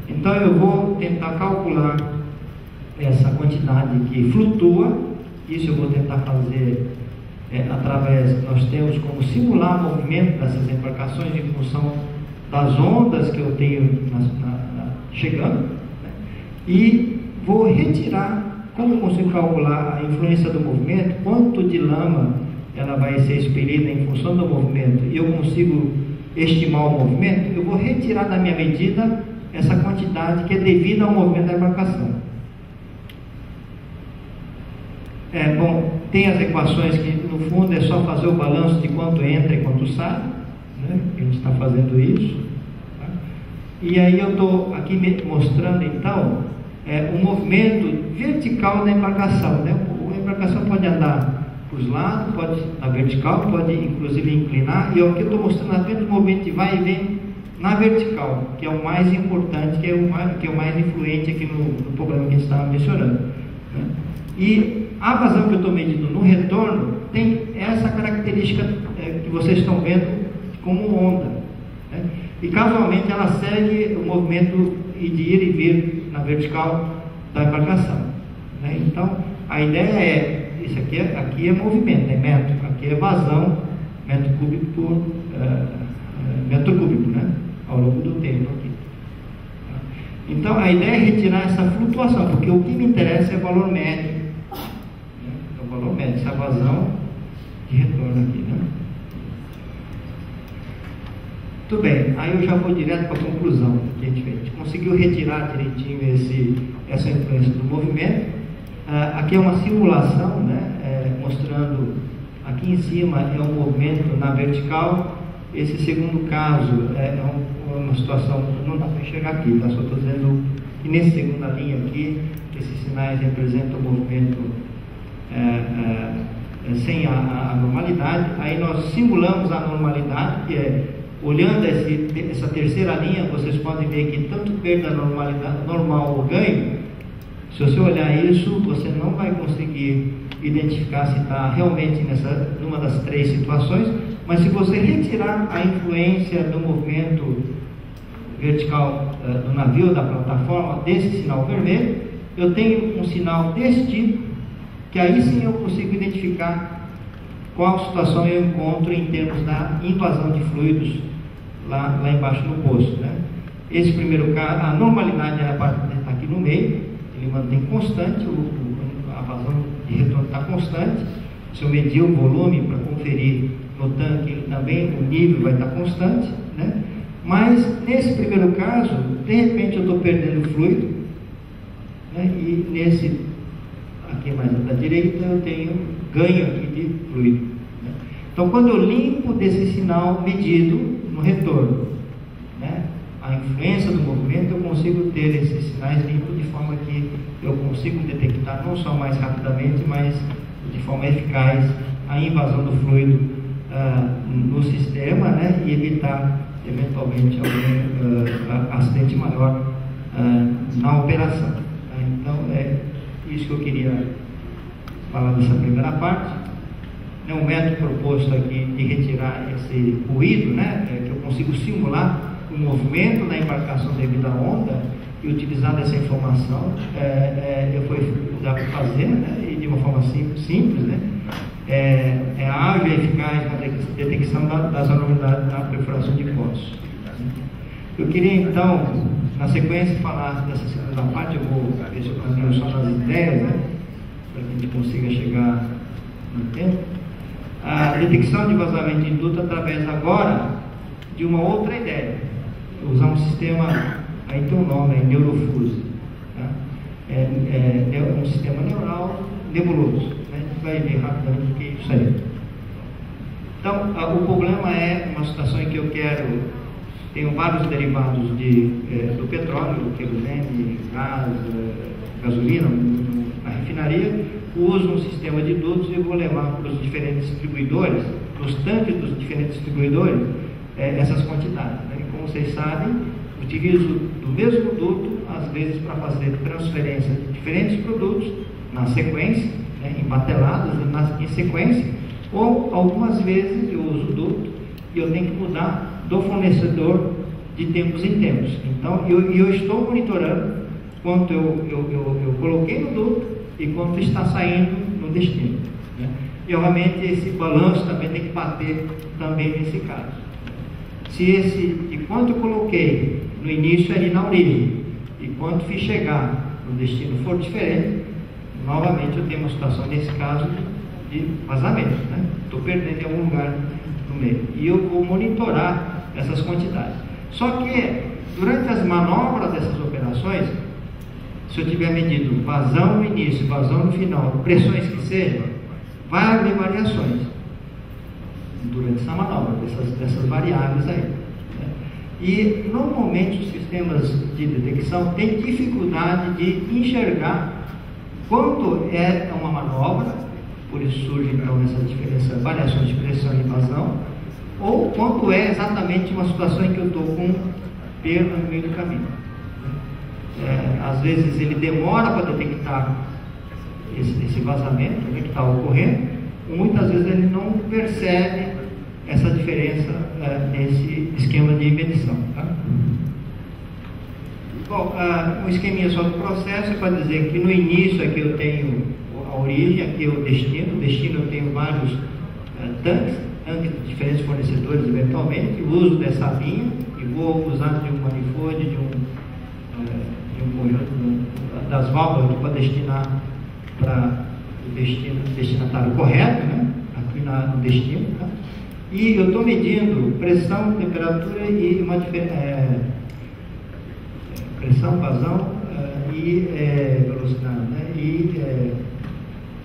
Então eu vou tentar calcular essa quantidade que flutua. Isso eu vou tentar fazer através, nós temos como simular o movimento dessas embarcações em função das ondas que eu tenho chegando, né? E vou retirar, como eu consigo calcular a influência do movimento, quanto de lama ela vai ser expelida em função do movimento, e eu consigo estimar o movimento, eu vou retirar da minha medida essa quantidade que é devida ao movimento da embarcação. Bom, tem as equações que no fundo é só fazer o balanço de quanto entra e quanto sai, né? A gente está fazendo isso, tá? E aí eu estou aqui mostrando então o movimento vertical da embarcação, né? A embarcação pode andar para os lados, pode na vertical, pode inclusive inclinar, e aqui eu estou mostrando apenas o movimento de vai e vem na vertical, que é o mais importante, que é o mais influente aqui no problema que a gente estava mencionando, né? E a vazão que eu estou medindo no retorno tem essa característica que vocês estão vendo como onda, né? E casualmente ela segue o movimento de ir e vir na vertical da embarcação, né? Então a ideia é, isso aqui é movimento, é metro, aqui é vazão, metro cúbico por metro cúbico, né? Ao longo do tempo aqui. Então a ideia é retirar essa flutuação, porque o que me interessa é o valor médio, né? É o valor médio, essa vazão de retorno aqui, né? Muito bem, aí eu já vou direto para a conclusão que a gente conseguiu retirar direitinho essa influência do movimento. Aqui é uma simulação, né? Mostrando aqui em cima é um movimento na vertical. Esse segundo caso é uma situação, não dá para enxergar aqui, tá? Só estou dizendo que nessa segunda linha aqui, esses sinais representam o movimento sem a normalidade. Aí nós simulamos a normalidade, que é, olhando essa terceira linha, vocês podem ver que tanto perda normal ou ganho, se você olhar isso, você não vai conseguir identificar se está realmente numa das três situações, mas se você retirar a influência do movimento vertical do navio, da plataforma, desse sinal vermelho, eu tenho um sinal desse tipo, que aí sim eu consigo identificar qual situação eu encontro em termos da invasão de fluidos lá embaixo no poço, né? Esse primeiro caso, a normalidade é a parte que está aqui no meio, ele mantém constante, a vazão de retorno está constante. Se eu medir o volume para conferir no tanque, ele também, o nível vai estar constante, né? Mas nesse primeiro caso, de repente eu estou perdendo fluido, né? E nesse aqui mais da direita eu tenho ganho aqui de fluido, né? Então quando eu limpo desse sinal medido no retorno, né, a influência do movimento, eu consigo ter esses sinais limpos de forma que eu consigo detectar não só mais rapidamente, mas de forma eficaz a invasão do fluido no sistema, né, e evitar eventualmente algum acidente maior na operação. Então é isso que eu queria falar dessa primeira parte. O método proposto aqui de retirar esse ruído, né, que eu consigo simular o movimento da embarcação devido à onda e utilizar essa informação, dá para fazer, né, e de uma forma simples, né, é ágil e eficaz na detecção das anormalidades na perfuração de poços. Eu queria então, na sequência, falar dessa segunda parte. Eu vou ver se eu consigo só nas ideias, né, para que a gente consiga chegar no tempo. A detecção de vazamento de induto através agora de uma outra ideia, usar um sistema, aí tem um nome, é Neurofuse, tá? É um sistema neural nebuloso, né? A gente vai ver rapidamente o que é isso aí. Então, o problema é uma situação em que eu tenho vários derivados do petróleo, querosene, gás, gasolina na refinaria, uso um sistema de dutos e vou levar para os diferentes distribuidores, para os tanques dos diferentes distribuidores, essas quantidades, né? E como vocês sabem, utilizo do mesmo duto, às vezes para fazer transferência de diferentes produtos na sequência, né, empatelados em sequência, ou algumas vezes eu uso o duto e eu tenho que mudar do fornecedor de tempos em tempos. Então, eu estou monitorando quanto eu coloquei no duto e quanto está saindo no destino, né? E, obviamente, esse balanço também tem que bater também nesse caso. Se de quanto eu coloquei no início ali na origem e quanto fiz chegar no destino for diferente, novamente eu tenho uma situação nesse caso de vazamento, né? Estou perdendo em algum lugar no meio. E eu vou monitorar essas quantidades. Só que, durante as manobras dessas operações, se eu tiver medido vazão no início, vazão no final, pressões que sejam, vai haver variações durante essa manobra, dessas variáveis aí, né? E, normalmente, os sistemas de detecção têm dificuldade de enxergar quanto é uma manobra, por isso surge então essa diferença, variações de pressão e vazão, ou quanto é exatamente uma situação em que eu estou com perda no meio do caminho. Às vezes ele demora para detectar esse vazamento, né, que está ocorrendo, ou muitas vezes ele não percebe essa diferença nesse esquema de medição, tá? Bom, um esqueminha só do processo é para dizer que no início aqui eu tenho a origem, aqui é o destino eu tenho vários tanques de diferentes fornecedores eventualmente, o uso dessa linha, e vou usar de um manifold, de um conjunto das válvulas para destinar para o destinatário correto, né? Aqui no destino, tá? E eu estou medindo pressão, temperatura e uma pressão, vazão e velocidade, né? E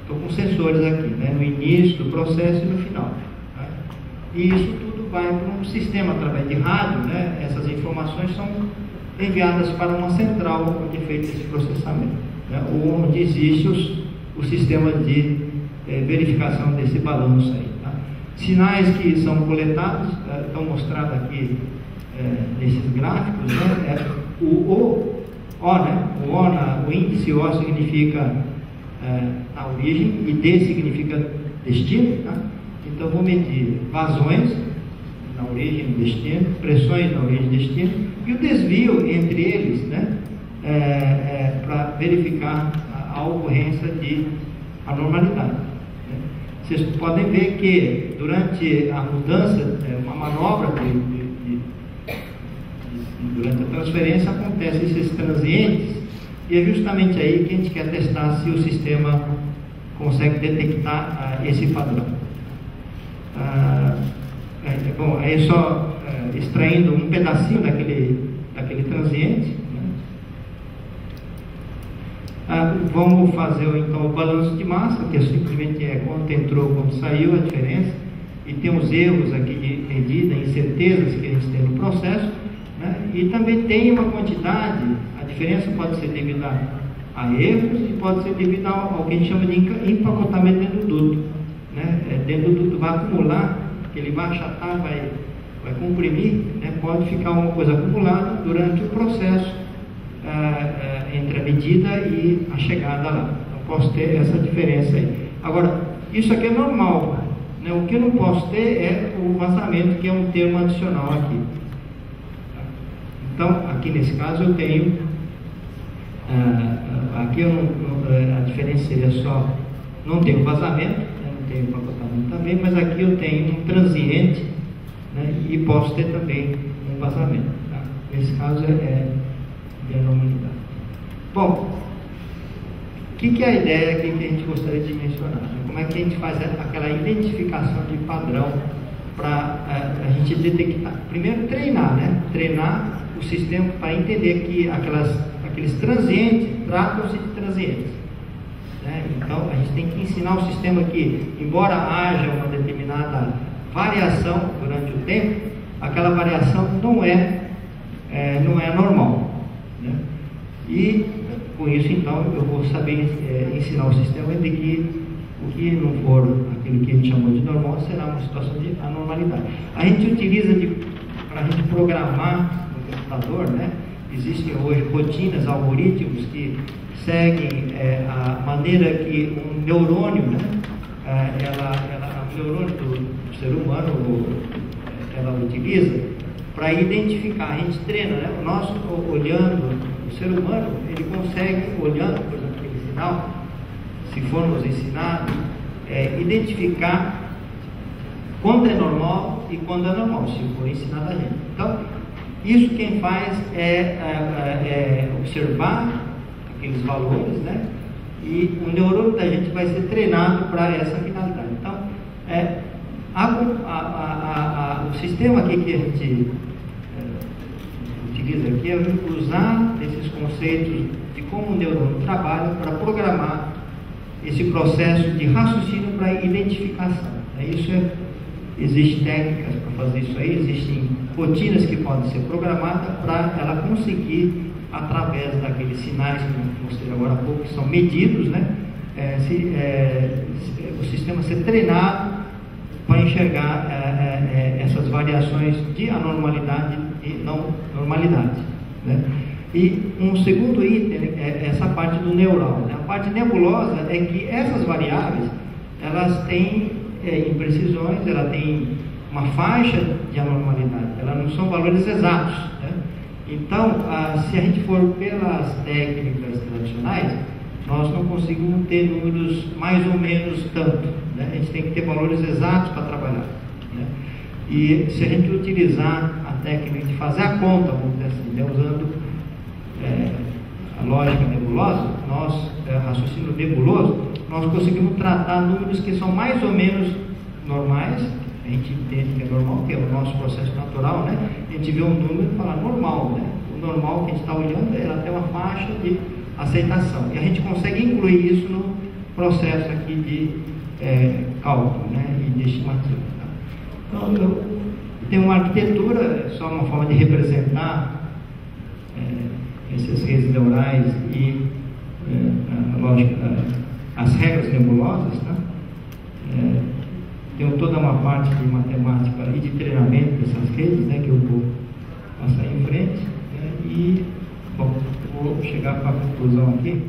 estou com sensores aqui, né? No início do processo e no final, tá? E isso tudo vai para um sistema através de rádio, né? Essas informações são enviadas para uma central onde é feito esse processamento, né? Ou onde existe o sistema de verificação desse balanço aí, tá? Sinais que são coletados estão mostrados aqui nesses gráficos, né? O índice O significa a origem e D significa destino, tá? Então eu vou medir vazões na origem e destino, pressões na origem e destino, e o desvio entre eles, né? Para verificar a ocorrência de anormalidade, né? Vocês podem ver que durante a mudança, uma manobra durante a transferência acontecem esses transientes, e é justamente aí que a gente quer testar se o sistema consegue detectar esse padrão. Bom, aí só extraindo um pedacinho daquele transiente, né? Vamos fazer então o balanço de massa, que simplesmente é quanto entrou, quanto saiu, a diferença, e tem os erros aqui de medida, incertezas que a gente tem no processo, né? E também tem uma quantidade, a diferença pode ser devido a erros e pode ser devido ao que a gente chama de empacotamento dentro do duto, né? Dentro do duto vai acumular, que ele vai achatar, vai comprimir, né? Pode ficar uma coisa acumulada durante o processo entre a medida e a chegada lá. Então posso ter essa diferença aí. Agora, isso aqui é normal, né? O que eu não posso ter é o vazamento, que é um termo adicional aqui. Então, aqui nesse caso eu tenho, aqui eu a diferença seria só, não tenho vazamento, né, não tenho empacotamento também, mas aqui eu tenho um transiente, né, e posso ter também um vazamento, tá? Nesse caso é anormalidade. Bom, o que é a ideia aqui que a gente gostaria de mencionar? Como é que a gente faz aquela identificação de padrão para a gente detectar? Primeiro, treinar, né? Treinar o sistema para entender que aqueles transientes tratam-se de transientes, né? Então a gente tem que ensinar o sistema que, embora haja uma determinada variação durante o tempo, aquela variação não é normal, né? E com isso então eu vou saber ensinar o sistema de que o que não for aquilo que a gente chamou de normal será uma situação de anormalidade. A gente utiliza para a gente programar computador, né? Existem hoje rotinas, algoritmos que seguem a maneira que um neurônio, né? O neurônio do ser humano ela utiliza para identificar. A gente treina, né? O nosso, olhando, o ser humano, ele consegue, olhando, por exemplo, aquele sinal, se formos ensinados, identificar quando é normal e quando é normal, se for ensinado a gente. Então, isso quem faz é observar aqueles valores, né? E o neurônio da gente vai ser treinado para essa finalidade. Então, o sistema aqui que a gente utiliza aqui é usar esses conceitos de como o neurônio trabalha para programar esse processo de raciocínio para identificação. Existem técnicas para fazer isso aí, existem rotinas que podem ser programadas para ela conseguir, através daqueles sinais que eu mostrei agora há pouco, que são medidos, né? O sistema ser treinado para enxergar essas variações de anormalidade e não normalidade, né? E um segundo item é essa parte do neural, né? A parte nebulosa é que essas variáveis, elas têm imprecisões, ela tem uma faixa de anormalidade, elas não são valores exatos, né? Então, se a gente for pelas técnicas tradicionais, nós não conseguimos ter números mais ou menos tanto, né? A gente tem que ter valores exatos para trabalhar, né? E se a gente utilizar a técnica de fazer a conta, vamos dizer assim, né? Usando a lógica nebulosa, raciocínio nebuloso, nós conseguimos tratar números que são mais ou menos normais. A gente entende que é normal, que é o nosso processo natural, né? A gente vê um número e fala normal, né? O normal que a gente está olhando, ela tem uma faixa de aceitação. E a gente consegue incluir isso no processo aqui de cálculo, né? E de estimativa. Tá? Então, tem uma arquitetura, só uma forma de representar essas redes neurais e as regras nebulosas, tá? Tem toda uma parte de matemática e de treinamento dessas redes, né, que eu vou passar em frente, né? E, bom, vou chegar para a conclusão aqui.